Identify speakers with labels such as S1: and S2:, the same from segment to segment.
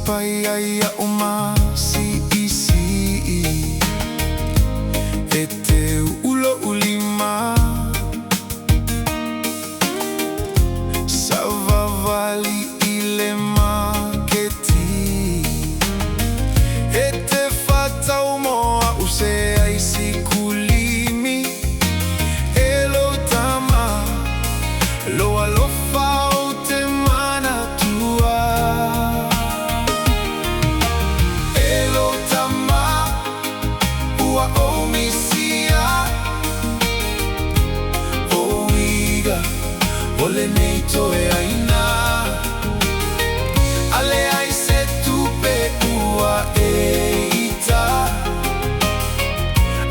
S1: paiaya umasi-isi Ete ulo-ulima Savavali ilema keti Ete fata umoa usea isikulimi ELo'uTama Lo'alofa ELo'uTama ua omisia Oiga ole nei toe aina Ale ai se tupe ua eita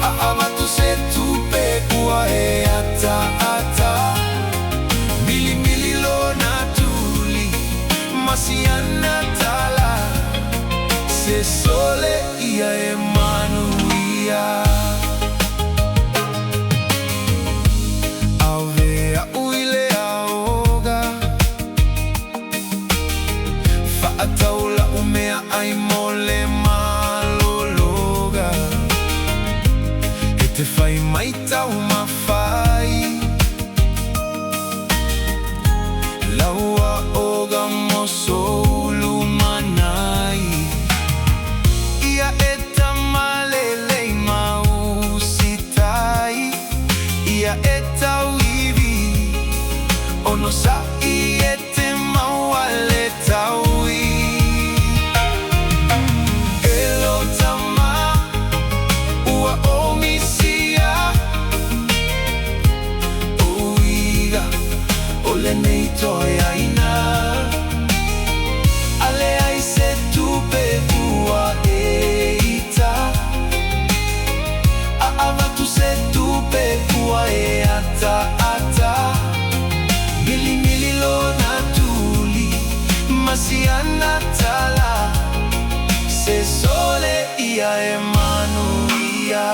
S1: Aavatu se tupe ua e ata Mili mili lo na tuli Masiana tala Se sole ia e manuia Avea uile aoga Faataula umea ai mole malologa Ete fai maita umafai Laua oga moso ulumanai Ia eta malelei mausitai Ia eta uivi Ono sa'i ete mauale taui ELo'uTama ua omisia Oiga ole nei toe aina Ale ai se tupe ua eita Aavatu se tupe ua e ata Mili mili lo na tuli Masiana tala Se sole ia e manuia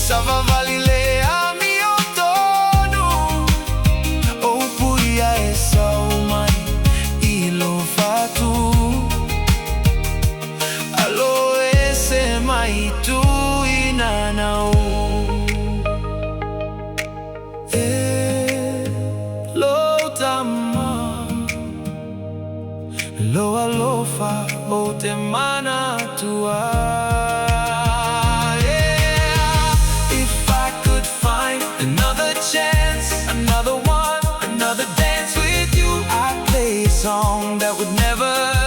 S1: Savavali lea mi otonu O puia e saumai ilo fatu Alo ese mai tu inanau ELo'uTama Lo'alofa o te mana tua Another one, another dance with you I'd play a song that would never